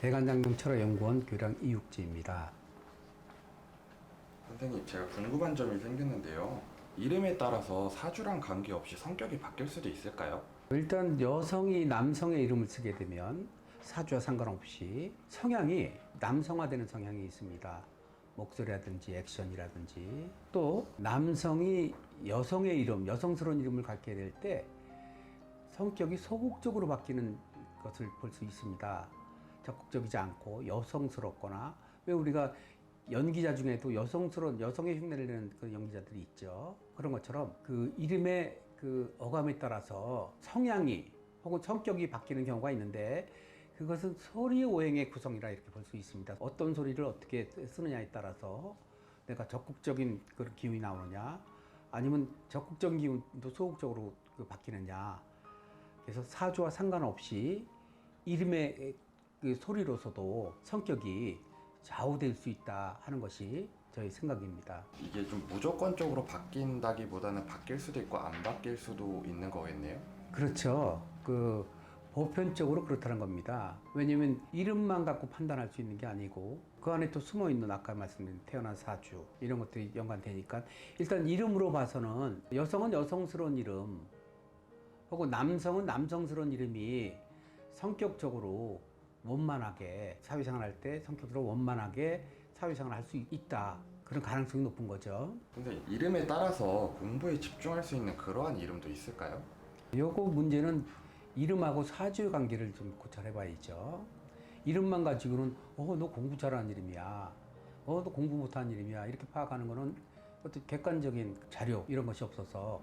대관장병철학연구원 교장 이육지입니다. 선생님, 제가 궁금한 점이 생겼는데요. 이름에 따라서 사주랑 관계없이 성격이 바뀔 수도 있을까요? 일단 여성이 남성의 이름을 쓰게 되면 사주와 상관없이 성향이 남성화되는 성향이 있습니다. 목소리라든지 액션이라든지, 또 남성이 여성의 이름, 여성스러운 이름을 갖게 될 때 성격이 소극적으로 바뀌는 것을 볼 수 있습니다. 적극적이지 않고 여성스럽거나, 왜 우리가 연기자 중에도 여성스러운, 여성의 흉내를 내는 그 연기자들이 있죠. 그런 것처럼 그 이름의 그 어감에 따라서 성향이 혹은 성격이 바뀌는 경우가 있는데, 그것은 소리 오행의 구성이라 이렇게 볼 수 있습니다. 어떤 소리를 어떻게 쓰느냐에 따라서 내가 적극적인 그런 기운이 나오느냐, 아니면 적극적인 기운도 소극적으로 바뀌느냐. 그래서 사주와 상관없이 이름의 그 소리로서도 성격이 좌우될 수 있다 하는 것이 저희 생각입니다. 이게 좀 무조건적으로 바뀐다기보다는 바뀔 수도 있고 안 바뀔 수도 있는 거겠네요? 그렇죠. 그 보편적으로 그렇다는 겁니다. 왜냐하면 이름만 갖고 판단할 수 있는 게 아니고 그 안에 또 숨어 있는 아까 말씀드린 태어난 사주 이런 것들이 연관되니까, 일단 이름으로 봐서는 여성은 여성스러운 이름 혹은 남성은 남성스러운 이름이 성격적으로 원만하게 사회생활할 때 성격적으로 원만하게 사회생활을 할 수 있다, 그런 가능성이 높은 거죠. 근데 이름에 따라서 공부에 집중할 수 있는 그러한 이름도 있을까요? 요거 문제는 이름하고 사주의 관계를 좀 고찰해 봐야죠. 이름만 가지고는 너 공부 잘하는 이름이야, 너 공부 못하는 이름이야, 이렇게 파악하는 거는 어떤 객관적인 자료 이런 것이 없어서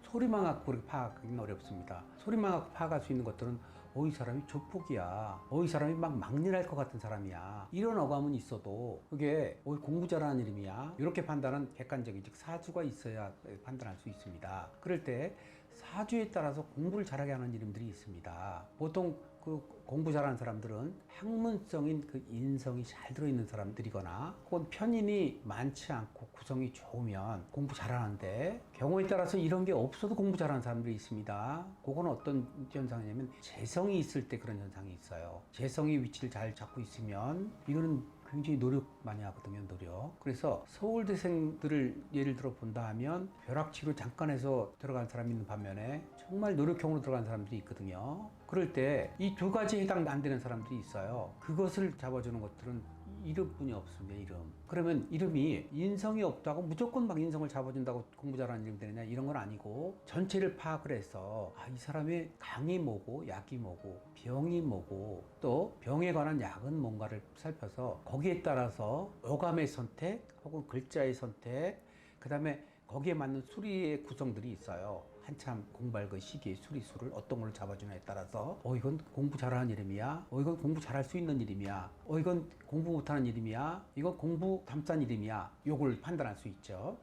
소리만 갖고 그렇게 파악하기는 어렵습니다. 소리만 갖고 파악할 수 있는 것들은 이 사람이 조폭이야, 이 사람이 막 막일할 것 같은 사람이야, 이런 어감은 있어도 그게 공부 잘하는 이름이야, 이렇게 판단은 객관적인, 즉 사주가 있어야 판단할 수 있습니다. 그럴 때 사주에 따라서 공부를 잘하게 하는 이름들이 있습니다. 보통 그 공부 잘하는 사람들은 학문성인 그 인성이 잘 들어있는 사람들이거나 혹은 편인이 많지 않고 구성이 좋으면 공부 잘하는데, 경우에 따라서 이런 게 없어도 공부 잘하는 사람들이 있습니다. 그건 어떤 현상이냐면 재성이 있을 때 그런 현상이 있어요. 재성이 위치를 잘 잡고 있으면 이거는 굉장히 노력 많이 하거든요, 노력. 그래서 서울대생들을 예를 들어 본다 하면 벼락치기로 잠깐 해서 들어간 사람이 있는 반면에 정말 노력형으로 들어간 사람들이 있거든요. 그럴 때 이 두 가지에 해당 안 되는 사람들이 있어요. 그것을 잡아주는 것들은 이름뿐이 없습니다, 이름. 그러면 이름이 인성이 없다고 무조건 막 인성을 잡아준다고 공부 잘하는 이름이 되느냐, 이런 건 아니고 전체를 파악을 해서 이 사람의 강이 뭐고 약이 뭐고 병이 뭐고 또 병에 관한 약은 뭔가를 살펴서 거기에 따라서 어감의 선택 혹은 글자의 선택, 그 다음에 거기에 맞는 수리의 구성들이 있어요. 한참 공부할 그 시기의 수리수를 어떤 걸 잡아주냐에 따라서 이건 공부 잘하는 이름이야, 이건 공부 잘할 수 있는 이름이야, 이건 공부 못하는 이름이야, 이건 공부 담싼 이름이야, 요걸 판단할 수 있죠.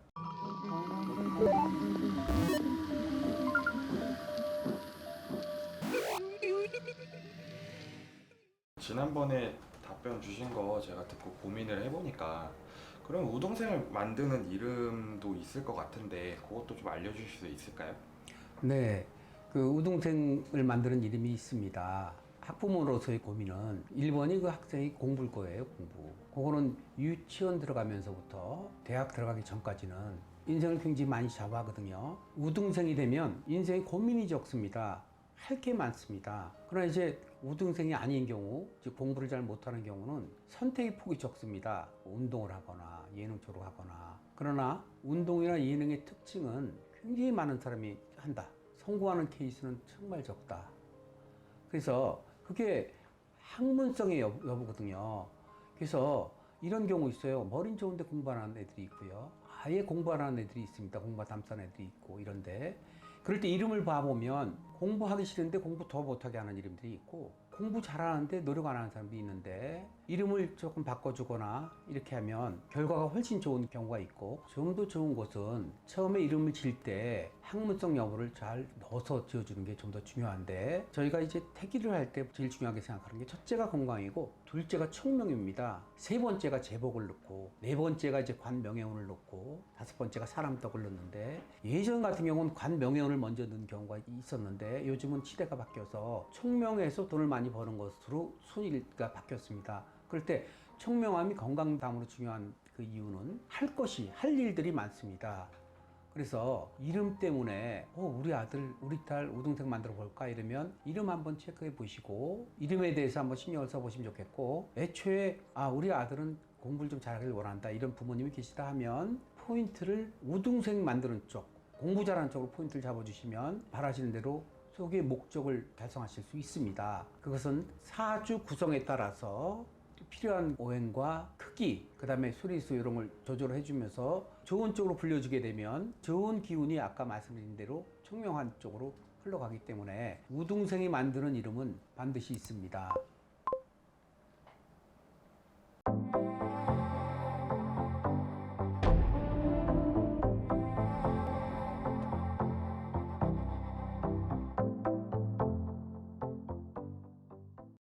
지난번에 답변 주신 거 제가 듣고 고민을 해보니까, 그럼 우동생을 만드는 이름도 있을 것 같은데 그것도 좀 알려주실 수 있을까요? 네, 그 우등생을 만드는 이름이 있습니다. 학부모로서의 고민은 1번이 그 학생이 공부일 거예요, 공부. 그거는 유치원 들어가면서부터 대학 들어가기 전까지는 인생을 굉장히 많이 잡아하거든요. 우등생이 되면 인생에 고민이 적습니다. 할 게 많습니다. 그러나 이제 우등생이 아닌 경우, 즉 공부를 잘 못하는 경우는 선택의 폭이 적습니다. 운동을 하거나 예능 쪽으로 하거나. 그러나 운동이나 예능의 특징은 굉장히 많은 사람이 한다. 성공하는 케이스는 정말 적다. 그래서 그게 학문성의 여부거든요. 그래서 이런 경우 있어요. 머리는 좋은데 공부 안 하는 애들이 있고요. 아예 공부 안 하는 애들이 있습니다. 공부 담싼 애들이 있고 이런데, 그럴 때 이름을 봐보면 공부하기 싫은데 공부 더 못하게 하는 이름들이 있고, 공부 잘하는데 노력 안 하는 사람도 있는데 이름을 조금 바꿔주거나 이렇게 하면 결과가 훨씬 좋은 경우가 있고, 좀 더 좋은 것은 처음에 이름을 지을 때 학문성 여부를 잘 넣어서 지어주는 게 좀 더 중요한데, 저희가 이제 태기를 할 때 제일 중요하게 생각하는 게 첫째가 건강이고 둘째가 청명입니다. 세 번째가 제복을 넣고, 네 번째가 이제 관명예운을 넣고, 다섯 번째가 사람덕을 넣는데, 예전 같은 경우는 관명예운을 먼저 넣은 경우가 있었는데, 요즘은 시대가 바뀌어서 청명에서 돈을 많이 버는 것으로 순위가 바뀌었습니다. 그럴 때 청명함이 건강담으로 중요한 그 이유는 할 일들이 많습니다. 그래서 이름 때문에 우리 아들, 우리 딸 우등생 만들어 볼까 이러면 이름 한번 체크해 보시고 이름에 대해서 한번 신경을 써 보시면 좋겠고, 애초에 우리 아들은 공부를 좀 잘하길 원한다 이런 부모님이 계시다 하면 포인트를 우등생 만드는 쪽, 공부 잘하는 쪽으로 포인트를 잡아주시면 바라시는 대로 속의 목적을 달성하실 수 있습니다. 그것은 사주 구성에 따라서 필요한 오행과 크기, 그 다음에 수리수 이런 걸 조절해 주면서 좋은 쪽으로 불려주게 되면 좋은 기운이 아까 말씀드린 대로 청명한 쪽으로 흘러가기 때문에 우등생이 만드는 이름은 반드시 있습니다.